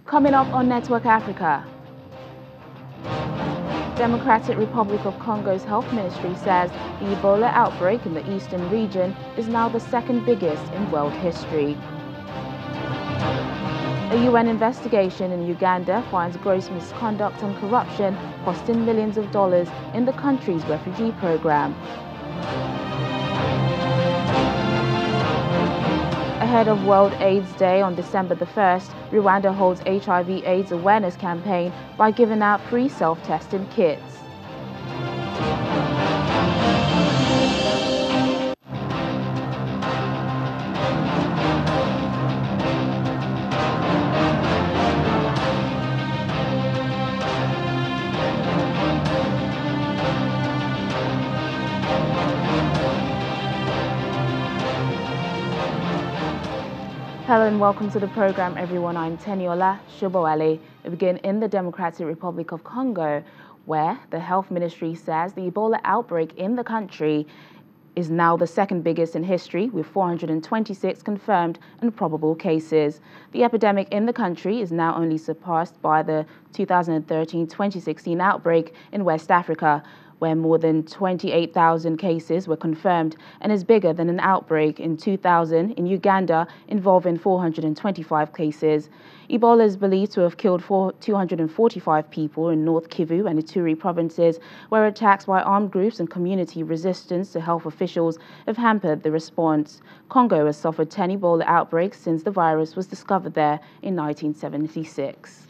Coming up on Network Africa, Democratic Republic of Congo's health ministry says the Ebola outbreak in the eastern region is now the second biggest in world history. A UN investigation in Uganda finds gross misconduct and corruption costing millions of dollars in the country's refugee program. Ahead of World AIDS Day on December the 1st, Rwanda holds HIV/AIDS awareness campaign by giving out free self-testing kits. Hello and welcome to the program, everyone. I'm Teniola Shobowale. We begin in the Democratic Republic of Congo, where the health ministry says the Ebola outbreak in the country is now the second biggest in history, with 426 confirmed and probable cases. The epidemic in the country is now only surpassed by the 2013-2016 outbreak in West Africa, where more than 28,000 cases were confirmed, and is bigger than an outbreak in 2000 in Uganda involving 425 cases. Ebola is believed to have killed 245 people in North Kivu and Ituri provinces, where attacks by armed groups and community resistance to health officials have hampered the response. Congo has suffered 10 Ebola outbreaks since the virus was discovered there in 1976.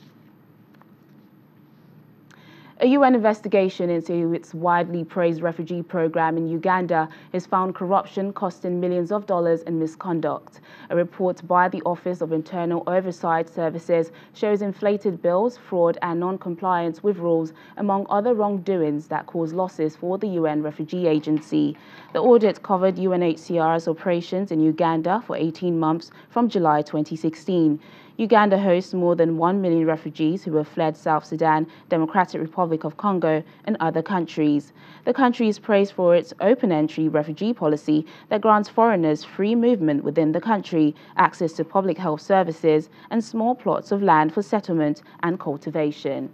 A UN investigation into its widely praised refugee program in Uganda has found corruption costing millions of dollars and misconduct. A report by the Office of Internal Oversight Services shows inflated bills, fraud and non-compliance with rules, among other wrongdoings that cause losses for the UN Refugee Agency. The audit covered UNHCR's operations in Uganda for 18 months from July 2016. Uganda hosts more than 1 million refugees who have fled South Sudan, Democratic Republic of Congo, and other countries. The country is praised for its open-entry refugee policy that grants foreigners free movement within the country, access to public health services, and small plots of land for settlement and cultivation.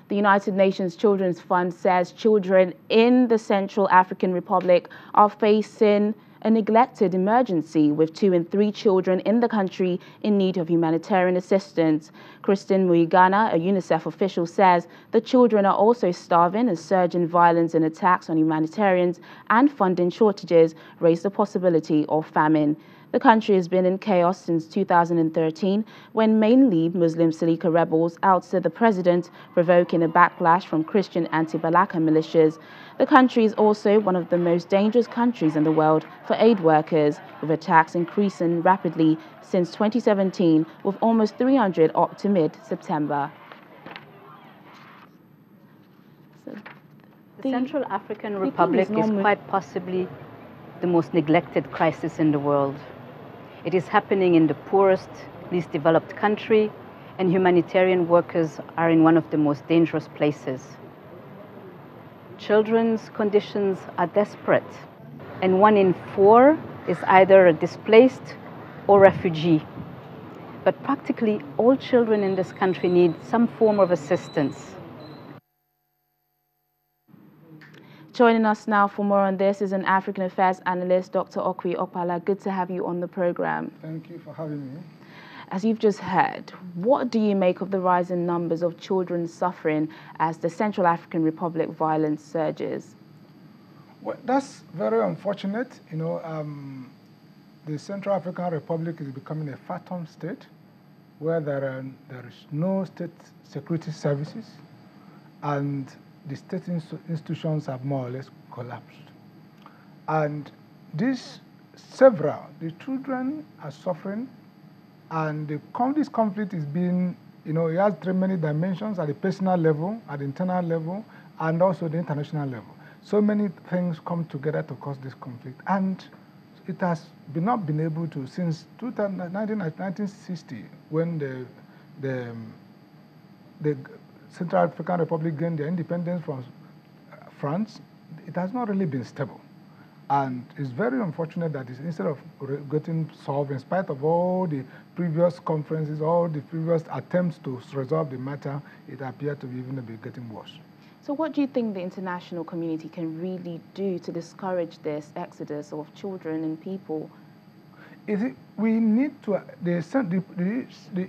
The United Nations Children's Fund says children in the Central African Republic are facing a neglected emergency, with 2 in 3 children in the country in need of humanitarian assistance. Christine Muigana, a UNICEF official, says the children are also starving as surging violence and attacks on humanitarians and funding shortages raise the possibility of famine. The country has been in chaos since 2013, when mainly Muslim Salika rebels ousted the president, provoking a backlash from Christian anti-Balaka militias. The country is also one of the most dangerous countries in the world for aid workers, with attacks increasing rapidly since 2017, with almost 300 up to mid-September. The Central African Republic is quite possibly the most neglected crisis in the world. It is happening in the poorest, least developed country, and humanitarian workers are in one of the most dangerous places. Children's conditions are desperate, and 1 in 4 is either a displaced or refugee. But practically all children in this country need some form of assistance. Joining us now for more on this is an African Affairs analyst, Dr. Okwi Opala. Good to have you on the program. Thank you for having me. As you've just heard, what do you make of the rising numbers of children suffering as the Central African Republic violence surges? Well, that's very unfortunate. The Central African Republic is becoming a phantom state where there is no state security services, and the state institutions have more or less collapsed. And the children are suffering, and this conflict is being, it has three many dimensions: at the personal level, at the internal level, and also the international level. So many things come together to cause this conflict, and it has not been able to since 1960, when the Central African Republic gained their independence from France. It has not really been stable. And it's very unfortunate that instead of getting solved, in spite of all the previous conferences, all the previous attempts to resolve the matter, it appeared to be even a bit getting worse. So what do you think the international community can really do to discourage this exodus of children and people? We need to, the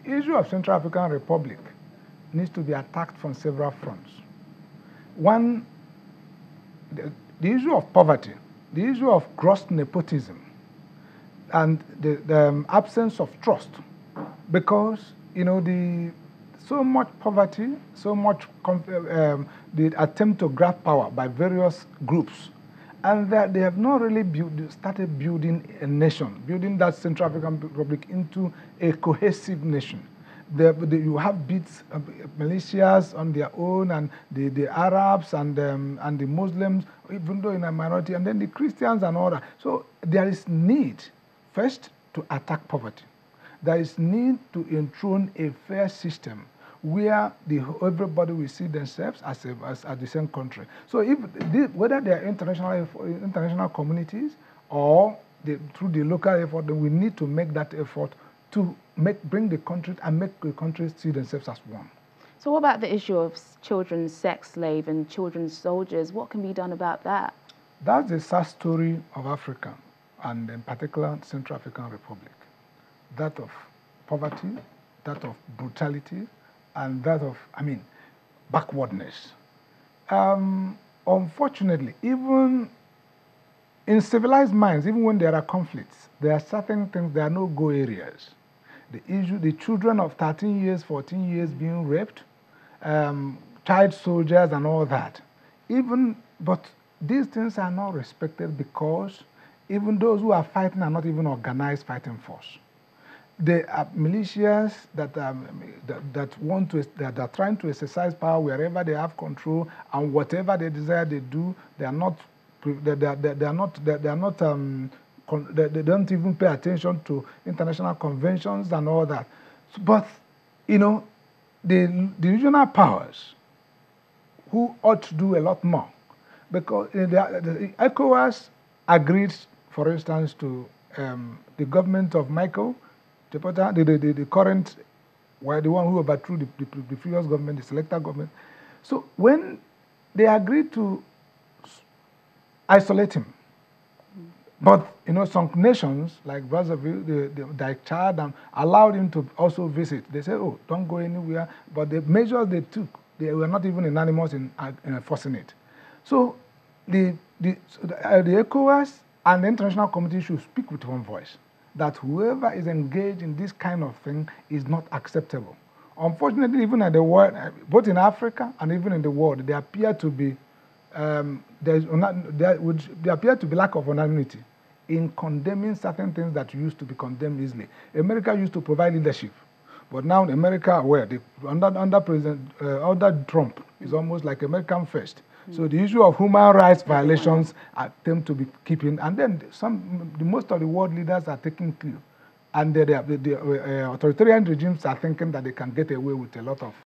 issue of Central African Republic needs to be attacked from several fronts. One, the issue of poverty, the issue of gross nepotism, and the absence of trust, because so much poverty, so much the attempt to grab power by various groups, and that they have not really started building a nation, building that Central African Republic into a cohesive nation. You have bits of militias on their own, and the Arabs and the Muslims, even though in a minority, and then the Christians and all that. So there is need, first, to attack poverty. There is need to enthrone a fair system where everybody will see themselves as the same country. So whether they are international communities or through the local effort, then we need to make that effort to bring the country and make the country see themselves as one. So what about the issue of children sex slave and children soldiers? What can be done about that? That's the sad story of Africa, and in particular Central African Republic. That of poverty, that of brutality, and that of, backwardness. Unfortunately, even in civilized minds, even when there are conflicts, there are certain things, there are no-go areas. The children of 13 years, 14 years being raped, child soldiers and all that. But these things are not respected because even those who are fighting are not even organized fighting force. There are militias that are trying to exercise power wherever they have control, and whatever they desire they do. They don't even pay attention to international conventions and all that. But the regional powers who ought to do a lot more, because the ECOWAS agreed, for instance, to the government of Michael, the current, the one who overthrew the previous government, the selected government. So when they agreed to isolate him, but some nations like Brazzaville, like Chad, allowed him to also visit. They said, "Oh, don't go anywhere." But the measures they took, they were not even unanimous in enforcing it. So the ECOWAS and the international community should speak with one voice, that whoever is engaged in this kind of thing is not acceptable. Unfortunately, even at the world, both in Africa and even in the world, there appear to be there appear to be lack of unanimity in condemning certain things that used to be condemned easily. America used to provide leadership, but now America, under Trump, is almost like American first. So the issue of human rights violations attempt to be keeping, and then most of the world leaders are taking clue, and the authoritarian regimes are thinking that they can get away with a lot of